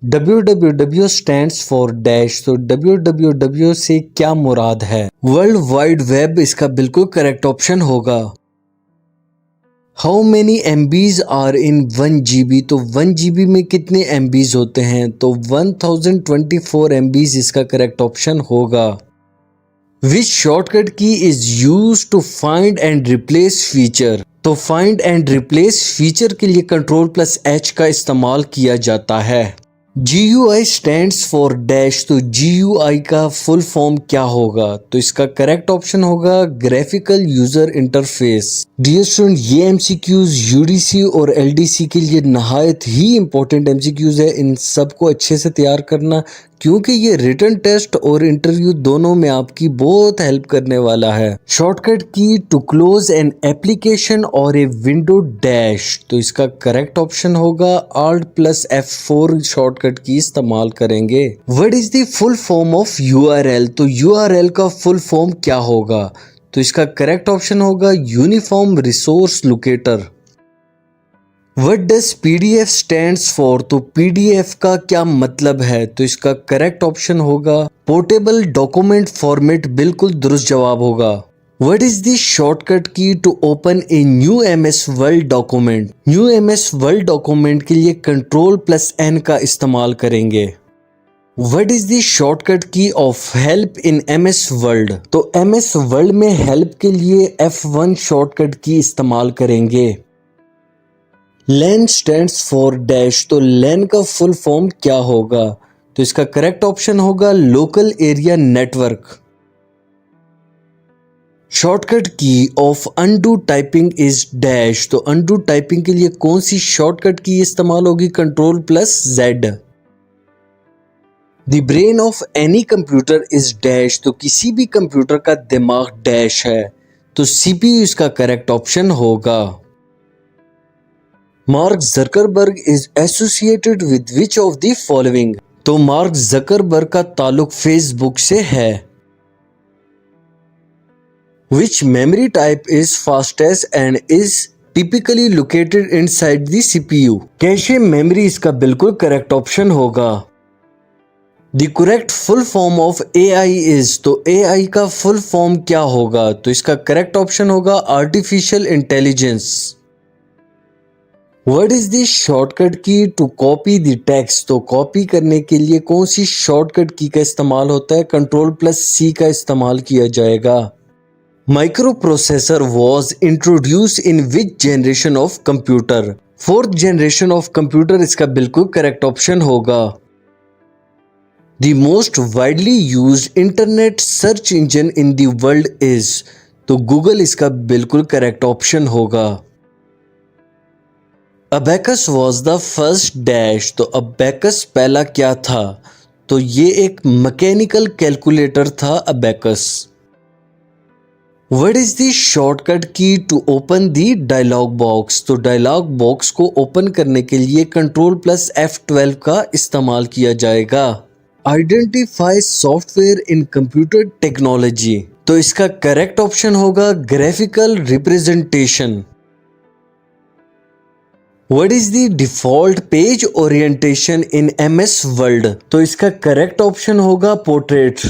www stands for dash. तो www से क्या मुराद है? वर्ल्ड वाइड वेब इसका बिल्कुल करेक्ट ऑप्शन होगा। How many MBs are in 1 GB? तो 1 GB में कितने MBs होते हैं? तो 1024 MBs इसका करेक्ट ऑप्शन होगा। Which shortcut key is use to find and replace feature? तो फाइंड एंड रिप्लेस फीचर के लिए Ctrl+H का इस्तेमाल किया जाता है। GUI stands for dash. तो GUI का फुल फॉर्म क्या होगा? तो इसका करेक्ट ऑप्शन होगा graphical user interface. Dear student, ये MCQs UDC और LDC के लिए नहायत ही इंपॉर्टेंट MCQs है। इन सबको अच्छे से तैयार करना, क्योंकि ये रिटन टेस्ट और इंटरव्यू दोनों में आपकी बहुत हेल्प करने वाला है। Shortcut key to close an application और ए विंडो डैश। तो इसका करेक्ट ऑप्शन होगा Alt+F4 शॉर्टकट की इस्तेमाल करेंगे। What is the full form of URL? तो URL का फुल फॉर्म क्या होगा? तो इसका करेक्ट ऑप्शन होगा uniform resource locator. What does PDF stands for? तो PDF का क्या मतलब है? तो इसका करेक्ट ऑप्शन होगा पोर्टेबल डॉक्यूमेंट फॉर्मेट। बिल्कुल दुरुस्त जवाब होगा। What is the shortcut key to open a new MS Word document? New MS Word document के लिए Ctrl+N का इस्तेमाल करेंगे। What is the shortcut key of help in MS Word? तो MS Word में हेल्प के लिए F1 शॉर्टकट की इस्तेमाल करेंगे। LAN stands for dash. तो LAN का फुल फॉर्म क्या होगा? तो इसका करेक्ट ऑप्शन होगा लोकल एरिया नेटवर्क। शॉर्टकट की of undo typing is dash. तो अनडू टाइपिंग के लिए कौन सी शॉर्टकट की इस्तेमाल होगी? Ctrl+Z। The brain of any computer is dash. तो किसी भी कंप्यूटर का दिमाग डैश है, तो CPU इसका करेक्ट ऑप्शन होगा। Mark Zuckerberg is associated with which of the following? तो मार्क जकरबर्ग का ताल्लुक फेसबुक से है। Which memory type is fastest and is typically located inside the CPU? Cache memory इसका बिल्कुल करेक्ट ऑप्शन होगा। The correct full form of AI is. तो AI का फुल फॉर्म क्या होगा? तो इसका करेक्ट ऑप्शन होगा artificial intelligence. What is the shortcut key to copy the text? तो कॉपी करने के लिए कौन सी शॉर्टकट की का इस्तेमाल होता है? Ctrl+C का इस्तेमाल किया जाएगा। Micro processor was introduced in which generation of computer? 4th generation of computer इसका बिल्कुल करेक्ट ऑप्शन होगा। The most widely used internet search engine in the world is. तो गूगल इसका बिल्कुल करेक्ट ऑप्शन होगा। Abacus was the first dash. तो abacus पहला क्या था? तो ये एक मैकेनिकल कैलकुलेटर था abacus. What is the shortcut key to open the dialog box? तो डायलॉग बॉक्स को ओपन करने के लिए Ctrl+F12 का इस्तेमाल किया जाएगा। Identify software in computer technology. तो इसका करेक्ट ऑप्शन होगा graphical representation. What is the default page orientation in MS Word? तो इसका करेक्ट ऑप्शन होगा portrait.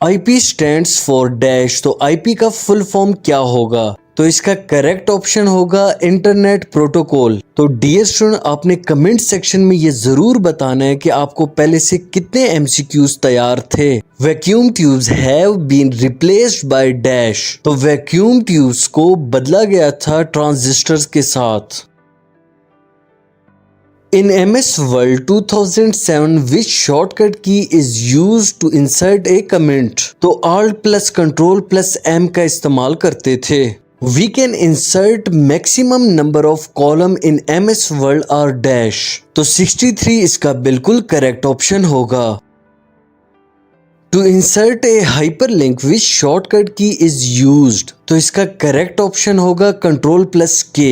IP stands for dash. तो IP का फुल फॉर्म क्या होगा? तो इसका करेक्ट ऑप्शन होगा इंटरनेट प्रोटोकॉल। तो डियर स्टूडेंट, आपने कमेंट सेक्शन में ये जरूर बताना है कि आपको पहले से कितने MCQs तैयार थे। Vacuum tubes have been replaced by dash. तो वैक्यूम ट्यूब्स को बदला गया था ट्रांजिस्टर्स के साथ। In MS Word 2007 which shortcut key is used to insert a comment? तो Alt+Ctrl+M का इस्तेमाल करते थे। We can insert maximum number of column in MS Word or dash। तो 63 इसका बिल्कुल करेक्ट ऑप्शन होगा। To insert a hyperlink which shortcut key is used? तो इसका करेक्ट ऑप्शन होगा Ctrl+K।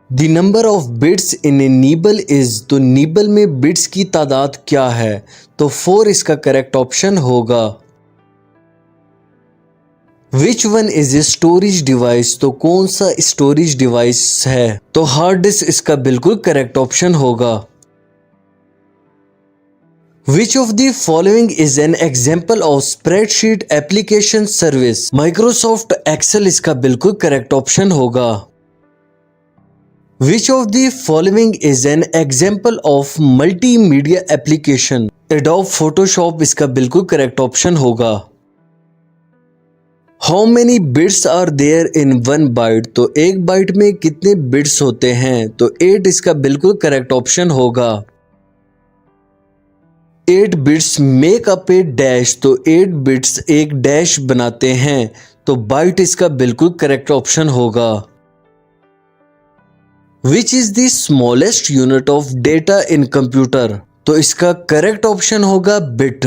The number of bits in a nibble is। तो nibble में bits की तादाद क्या है? तो 4 इसका करेक्ट ऑप्शन होगा। Which one is a storage device, तो कौन सा स्टोरेज डिवाइस है? तो हार्ड डिस्क इसका बिल्कुल करेक्ट ऑप्शन होगा। Which of the following is an example of spreadsheet application service? Microsoft Excel इसका बिल्कुल करेक्ट ऑप्शन होगा। Which of the following is an example of multimedia application? Adobe Photoshop इसका बिल्कुल correct option होगा। How many bits are there in one byte, तो एक bite में कितने बिट्स होते हैं? तो 8 इसका बिल्कुल करेक्ट ऑप्शन होगा। 8 बिट्स मेक अप ए डैश, तो 8 बिट्स एक डैश बनाते हैं, तो बाइट इसका बिल्कुल करेक्ट ऑप्शन होगा। Which is the smallest unit of data in computer? तो इसका करेक्ट ऑप्शन होगा bit.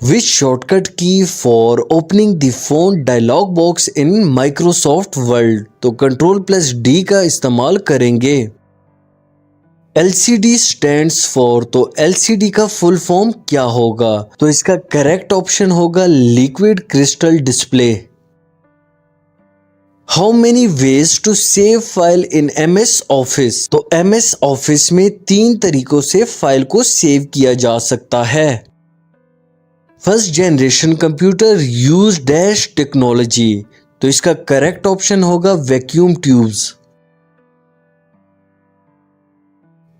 Which shortcut key for opening the font dialog box in Microsoft Word? तो Ctrl+D का इस्तेमाल करेंगे। LCD स्टैंड्स फॉर, तो LCD का फुल फॉर्म क्या होगा? तो इसका करेक्ट ऑप्शन होगा liquid crystal display. How many ways to save file in MS office? तो MS ऑफिस में 3 तरीकों से फाइल को सेव किया जा सकता है। First generation computer use dash technology, तो इसका करेक्ट ऑप्शन होगा vacuum tubes.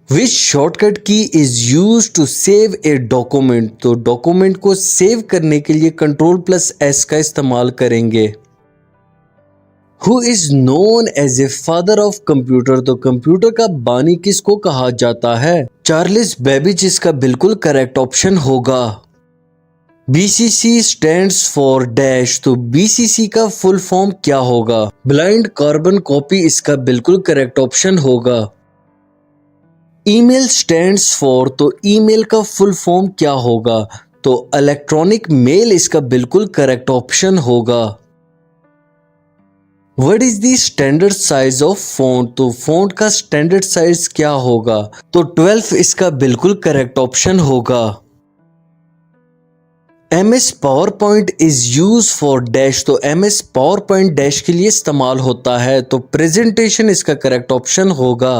Which shortcut key is use to save a document? तो डॉक्यूमेंट को सेव करने के लिए Ctrl+S का इस्तेमाल करेंगे। Who is known as a father of computer? तो कंप्यूटर का बानी किसको कहा जाता है? चार्ल्स बेबेज इसका बिल्कुल करेक्ट ऑप्शन होगा। BCC स्टैंड्स फॉर डैश, तो BCC का फुल फॉर्म क्या होगा? ब्लाइंड कार्बन कॉपी इसका बिल्कुल करेक्ट ऑप्शन होगा। ईमेल स्टैंड्स फॉर, तो ईमेल का फुल फॉर्म क्या होगा? तो इलेक्ट्रॉनिक मेल इसका बिल्कुल करेक्ट ऑप्शन होगा। What is the standard size of font? तो फॉन्ट का स्टैंडर्ड साइज क्या होगा? तो 12 इसका बिल्कुल करेक्ट ऑप्शन होगा। MS power point is use for dash, तो MS पावर पॉइंट डैश के लिए इस्तेमाल होता है, तो प्रेजेंटेशन इसका करेक्ट ऑप्शन होगा।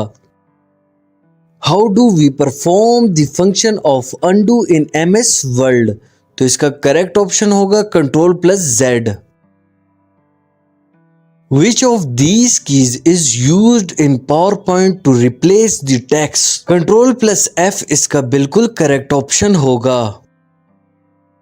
How do we perform the function of undo in MS world? तो इसका करेक्ट ऑप्शन होगा Ctrl+Z। Which of these keys is used in PowerPoint to replace the text? Ctrl+F इसका बिल्कुल करेक्ट ऑप्शन होगा।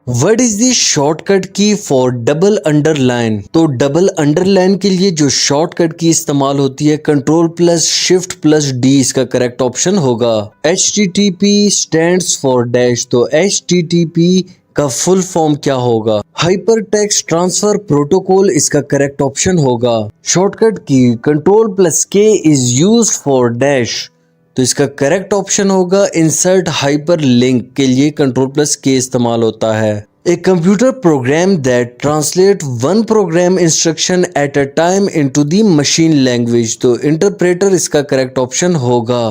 What is the shortcut key for double underline? तो double underline के लिए जो शॉर्टकट की इस्तेमाल होती है Ctrl+Shift+D इसका करेक्ट ऑप्शन होगा। HTTP स्टैंड्स फॉर डैश, तो HTTP का फुल फॉर्म क्या होगा? हाइपर टेक्स्ट ट्रांसफर प्रोटोकॉल इसका करेक्ट ऑप्शन होगा। शॉर्टकट की Ctrl+K is used for dash, तो इसका करेक्ट ऑप्शन होगा इंसर्ट हाइपर लिंक के लिए Ctrl+K इस्तेमाल होता है। A computer program that translate one programme instruction at a time into the machine language, तो इंटरप्रेटर इसका करेक्ट ऑप्शन होगा।